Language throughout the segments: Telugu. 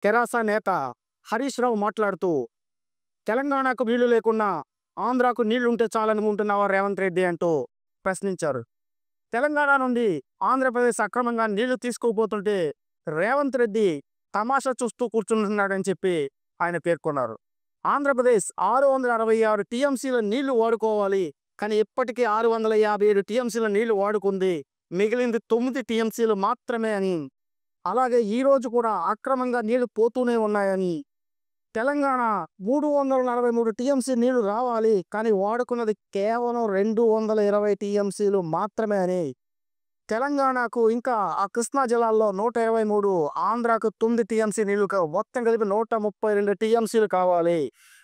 తెరాస నేత హరీష్ రావు మాట్లాడుతూ, తెలంగాణకు నీళ్లు లేకున్నా ఆంధ్రాకు నీళ్లుంటే చాలనుకుంటున్నావా రేవంత్ రెడ్డి అంటూ ప్రశ్నించారు. తెలంగాణ నుండి ఆంధ్రప్రదేశ్ అక్రమంగా నీళ్లు తీసుకుపోతుంటే రేవంత్ రెడ్డి తమాషా చూస్తూ కూర్చుంటున్నాడని చెప్పి ఆయన పేర్కొన్నారు. ఆంధ్రప్రదేశ్ 666 టీఎంసీల నీళ్లు వాడుకోవాలి, కానీ ఇప్పటికీ 657 టీఎంసీల నీళ్లు వాడుకుంది, మిగిలింది 9 టీఎంసీలు మాత్రమే అని, అలాగే ఈరోజు కూడా అక్రమంగా నీళ్లు పోతూనే ఉన్నాయని, తెలంగాణ 343 టీఎంసీ నీళ్లు రావాలి, కానీ వాడుకున్నది కేవలం 220 టీఎంసీలు మాత్రమే అని, తెలంగాణకు ఇంకా ఆ కృష్ణా జిల్లాల్లో 123, ఆంధ్రాకు 9 టీఎంసీ నీళ్లు మొత్తం కలిపి 132 టీఎంసీలు కావాలి,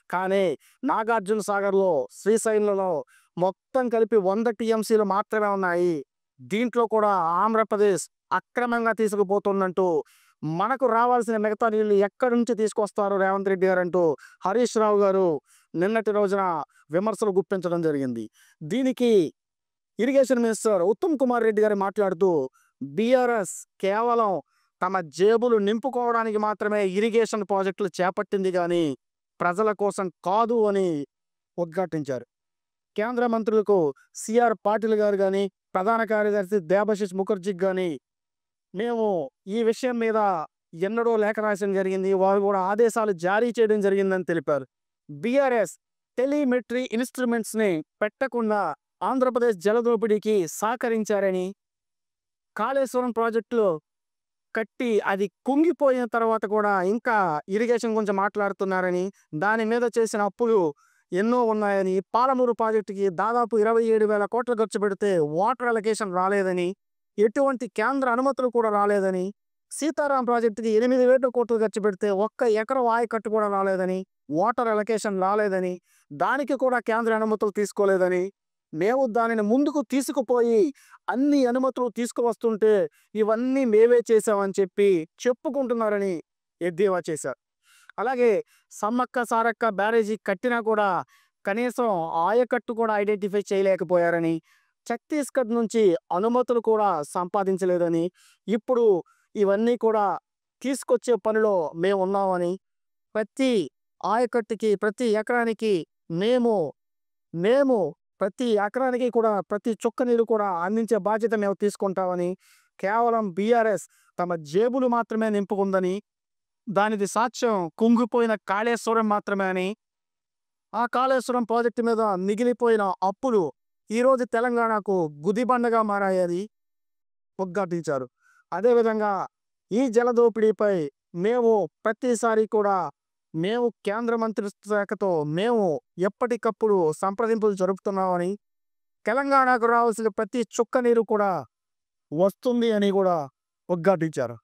కానీ నాగార్జున సాగర్లో, శ్రీశైలంలో మొత్తం కలిపి 100 టీఎంసీలు మాత్రమే ఉన్నాయి. దీంట్లో కూడా ఆంధ్రప్రదేశ్ అక్రమంగా తీసుకుపోతుందంటూ, మనకు రావాల్సిన మిగతా నీళ్లు ఎక్కడి నుంచి తీసుకొస్తారు రేవంత్ రెడ్డి గారు అంటూ హరీష్ రావు గారు నిన్నటి రోజున విమర్శలు గుప్పించడం జరిగింది. దీనికి ఇరిగేషన్ మినిస్టర్ ఉత్తమ్ కుమార్ రెడ్డి గారు మాట్లాడుతూ, బీఆర్ఎస్ కేవలం తమ జేబులు నింపుకోవడానికి మాత్రమే ఇరిగేషన్ ప్రాజెక్టులు చేపట్టింది కానీ ప్రజల కోసం కాదు అని ఉద్ఘాటించారు. కేంద్ర మంత్రులకు సిఆర్ పాటిల్ గారు కానీ, ప్రధాన కార్యదర్శి దేబశిష్ ముఖర్జీకి కానీ మేము ఈ విషయం మీద ఎన్నడో లేఖ రాయడం జరిగింది, వారు కూడా ఆదేశాలు జారీ చేయడం జరిగిందని తెలిపారు. బీఆర్ఎస్ టెలిమెట్రీ ఇన్స్ట్రుమెంట్స్ని పెట్టకుండా ఆంధ్రప్రదేశ్ జలదోపిడీకి సహకరించారని, కాళేశ్వరం ప్రాజెక్టులో కట్టి అది కుంగిపోయిన తర్వాత కూడా ఇంకా ఇరిగేషన్ గురించి మాట్లాడుతున్నారని, దాని మీద చేసిన అప్పులు ఎన్నో ఉన్నాయని, పాలమూరు ప్రాజెక్టుకి దాదాపు 27,000 కోట్లు ఖర్చు పెడితే వాటర్ అలొకేషన్ రాలేదని, ఎటువంటి కేంద్ర అనుమతులు కూడా రాలేదని, సీతారాం ప్రాజెక్టుకి 8,000 కోట్లు ఖర్చు పెడితే ఒక్క ఎకరం ఆయకట్టు కూడా రాలేదని, వాటర్ అలొకేషన్ రాలేదని, దానికి కూడా కేంద్ర అనుమతులు తీసుకోలేదని, మేము దానిని ముందుకు తీసుకుపోయి అన్ని అనుమతులు తీసుకువస్తుంటే ఇవన్నీ మేమే చేసామని చెప్పి చెప్పుకుంటున్నారని ఎద్దేవా చేశారు. అలాగే సమ్మక్క సారక్క బ్యారేజీ కట్టినా కూడా కనీసం ఆయకట్టు కూడా ఐడెంటిఫై చేయలేకపోయారని, ఛత్తీస్గఢ్ నుంచి అనుమతులు కూడా సంపాదించలేదని, ఇప్పుడు ఇవన్నీ కూడా తీసుకొచ్చే పనిలో మేము ఉన్నామని, ప్రతి ఆయకట్టుకి ప్రతి ఎకరానికి మేము ప్రతి ఎకరానికి కూడా ప్రతి చుక్క నీరు కూడా అందించే బాధ్యత మేము తీసుకుంటామని, కేవలం బీఆర్ఎస్ తమ జేబులు మాత్రమే నింపుకుందని, దానిది సాక్ష్యం కుంగిపోయిన కాళేశ్వరం మాత్రమే అని, ఆ కాళేశ్వరం ప్రాజెక్టు మీద మిగిలిపోయిన అప్పులు ఈరోజు తెలంగాణకు గుదిబండగా మారాయని ఉద్ఘాటించారు. అదేవిధంగా ఈ జలదోపిడీపై మేము ప్రతిసారి కూడా మేము కేంద్ర మంత్రిత్వ శాఖతో మేము ఎప్పటికప్పుడు సంప్రదింపులు జరుపుతున్నామని, తెలంగాణకు రావాల్సిన ప్రతి చుక్క నీరు కూడా వస్తుంది అని కూడా ఉద్ఘాటించారు.